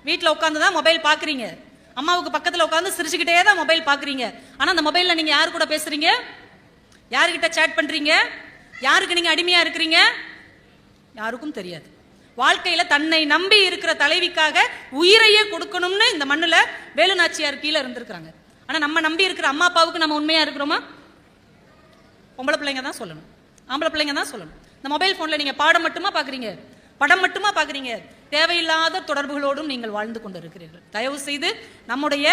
வீட்டில் உட்காந்து தான் மொபைல் பார்க்குறீங்க. அம்மாவுக்கு பக்கத்தில் உட்காந்து சிரிச்சுக்கிட்டே தான் மொபைல் பார்க்குறீங்க. ஆனால் அந்த மொபைலில் நீங்கள் யார் கூட பேசுறீங்க? யாருக்கிட்ட சேட் பண்ணுறீங்க? யாருக்கு நீங்கள் அடிமையாக இருக்கிறீங்க? யாருக்கும் தெரியாது. வாழ்க்கையில் தன்னை நம்பி இருக்கிற தலைவிக்காக உயிரையே கொடுக்கணும்னு இந்த மண்ணில் வேலு நாச்சியார் கீழே இருந்திருக்கிறாங்க. ஆனால் நம்ம நம்பி இருக்கிற அம்மா அப்பாவுக்கு நம்ம உண்மையாக இருக்கிறோமா? பொம்பளை பிள்ளைங்க தான் சொல்லணும், ஆம்பளை பிள்ளைங்க தான் சொல்லணும். இந்த மொபைல் ஃபோனில் நீங்கள் பாடம் மட்டுமா பார்க்குறீங்க, படம் மட்டுமா பார்க்குறீங்க, தேவையில்லாத தொடர்புகளோடும் நீங்கள் வாழ்ந்து கொண்டு இருக்கிறீர்கள். தயவு செய்து நம்முடைய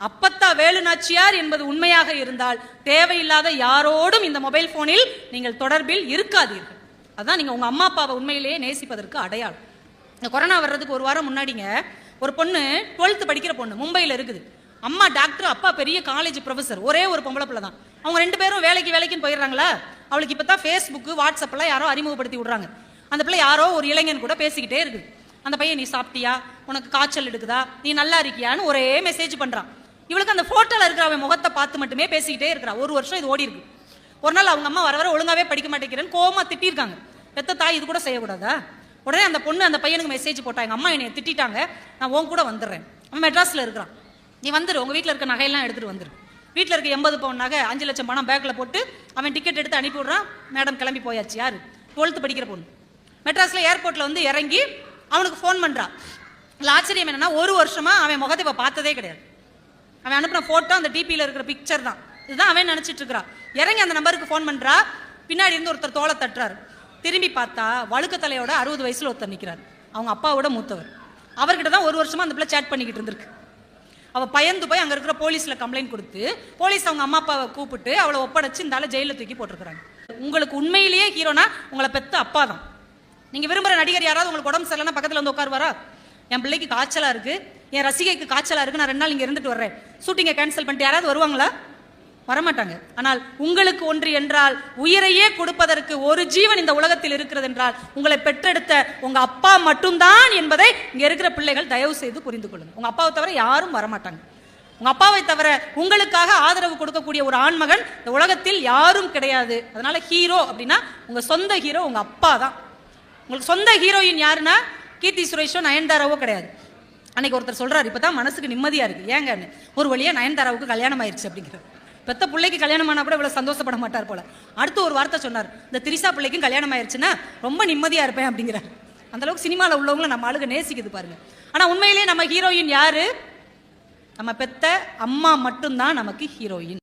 அப்பத்தா வேலு நாச்சியார் என்பது உண்மையாக இருந்தால் தேவையில்லாத யாரோடும் இந்த மொபைல் போனில் நீங்கள் தொடர்பில் இருக்காதீர்கள். அதான் நீங்க உங்க அம்மா அப்பாவை உண்மையிலேயே நேசிப்பதற்கு அடையாளம். இந்த கொரோனா வர்றதுக்கு ஒரு வாரம் முன்னாடிங்க ஒரு பொண்ணு 12th படிக்கிற பொண்ணு மும்பையில் இருக்குது. அம்மா டாக்டர், அப்பா பெரிய காலேஜ் ப்ரொஃபசர், ஒரே ஒரு பொம்பளை பிள்ளை தான். அவங்க 2 பேரும் வேலைக்குன்னு போயிடுறாங்களா. அவளுக்கு இப்போ தான் ஃபேஸ்புக் வாட்ஸ்அப்லாம் யாரோ அறிமுகப்படுத்தி விடுறாங்க. அந்த பிள்ளை யாரோ ஒரு இளைஞன் கூட பேசிக்கிட்டே இருக்குது. அந்த பையன் நீ சாப்பிட்டியா, உனக்கு காய்ச்சல் எடுக்குதா, நீ நல்லா இருக்கியான்னு ஒரே மெசேஜ் பண்ணுறான். இவளுக்கு அந்த ஃபோட்டோவில் இருக்கிற அவன் முகத்தை பார்த்து மட்டுமே பேசிக்கிட்டே இருக்கிறா. ஒரு வருஷம் இது ஓடி இருக்கு. ஒரு நாள் அவங்க அம்மா வர ஒழுங்காவே படிக்க மாட்டேங்கிறேன்னு கோவமா திட்டிருக்காங்க. பெத்த தாய் இது கூட செய்யக்கூடாதா? உடனே அந்த பொண்ணு அந்த பையனுக்கு மெசேஜ் போட்டா, எங்கள் அம்மா என்னை திட்டாங்க, நான் உன் கூட வந்துடுறேன், அவன் மெட்ராஸில் இருக்கிறான், நீ வந்துரு, உங்கள் வீட்டில் இருக்க நகையெல்லாம் எடுத்துகிட்டு வந்துரு. வீட்டில் இருக்க 80 பவுன் நகை 5 லட்சம் பணம் பேக்கில் போட்டு அவன் டிக்கெட் எடுத்து அனுப்பி விட்றான். மேடம் கிளம்பி போயாச்சு. யார்? 12th படிக்கிற பொண்ணு. மெட்ராஸில் ஏர்போர்ட்டில் வந்து இறங்கி அவனுக்கு ஃபோன் பண்ணுறான். இல்லை ஆச்சரியம் என்னன்னா, ஒரு வருஷமா அவன் முகத்தை இப்போ பார்த்ததே கிடையாது. அவன் அனுப்பின ஃபோட்டோ அந்த டிபியில் இருக்கிற பிக்சர் தான். இதுதான் அவன் நினச்சிட்டு இருக்கிறான். இறங்கி அந்த நம்பருக்கு ஃபோன் பண்ணுறா. பின்னாடி இருந்து ஒருத்தர் தோலை தட்டுறாரு. திரும்பி பார்த்தா வழுக்க தலையோட 60 வயசுல ஒருத்தர் நிற்கிறார். அவங்க அப்பாவோட மூத்தவர். அவர்கிட்ட தான் ஒரு வருஷமா அந்த பிள்ளை சேட் பண்ணிக்கிட்டு இருந்திருக்கு. அவள் பயந்து போய் அங்கே இருக்கிற போலீஸில் கம்ப்ளைண்ட் கொடுத்து போலீஸ் அவங்க அம்மா அப்பாவை கூப்பிட்டு அவளை ஒப்படைச்சு இந்த ஆளை ஜெயிலில் தூக்கி போட்டிருக்கிறாங்க. உங்களுக்கு உண்மையிலேயே ஹீரோனா உங்களை பெத்த அப்பா தான். நீங்கள் விரும்புகிற நடிகர் யாராவது உங்களுக்கு உடம்பு சரியில்லைன்னா பக்கத்தில் வந்து உட்காருவாரா? என் பிள்ளைக்கு காய்ச்சலாக இருக்குது, என் ரசிகைக்கு காய்ச்சலாக இருக்குது, நான் 2 நாள் இங்கே இருந்துட்டு வர்றேன், ஷூட்டிங்கை கேன்சல் பண்ணிட்டு யாராவது வருவாங்களா? வரமாட்டாங்க. ஆனால் உங்களுக்கு ஒன்று என்றால், உயிரையே கொடுப்பதற்கு ஒரு ஜீவன் இந்த உலகத்தில் இருக்கிறது என்றால் உங்களை பெற்றெடுத்த உங்க அப்பா மட்டும்தான் என்பதை இங்க இருக்கிற பிள்ளைகள் தயவு செய்து புரிந்து கொள்ளுங்க. உங்க அப்பாவை தவிர யாரும் வரமாட்டாங்க. உங்க அப்பாவை தவிர உங்களுக்காக ஆதரவு கொடுக்கக்கூடிய ஒரு ஆண்மகன் இந்த உலகத்தில் யாரும் கிடையாது. அதனால ஹீரோ அப்படின்னா உங்க சொந்த ஹீரோ உங்க அப்பா தான். உங்களுக்கு சொந்த ஹீரோயின் யாருன்னா கீர்த்தி சுரேஷோ நயன்தாராவோ கிடையாது. அன்னைக்கு ஒருத்தர் சொல்றாரு, இப்பதான் மனசுக்கு நிம்மதியா இருக்கு. ஏங்கன்னு, ஒரு வழியா நயன்தாராவுக்கு கல்யாணம் ஆயிடுச்சு அப்படிங்கிறார். பெத்த பிள்ளைக்கு கல்யாணம் ஆனா கூட இவ்வளவு சந்தோஷப்பட மாட்டார் போல. அடுத்து ஒரு வார்த்தை சொன்னார், இந்த திரிசா பிள்ளைக்கும் கல்யாணம் ஆயிடுச்சுன்னா ரொம்ப நிம்மதியா இருப்பேன் அப்படிங்கிறார். அந்த அளவுக்கு சினிமாவில் உள்ளவங்களை நம்ம ஆளுக நேசிக்குது பாருங்க. ஆனா உண்மையிலேயே நம்ம ஹீரோயின் யாரு? நம்ம பெத்த அம்மா மட்டும்தான் நமக்கு ஹீரோயின்.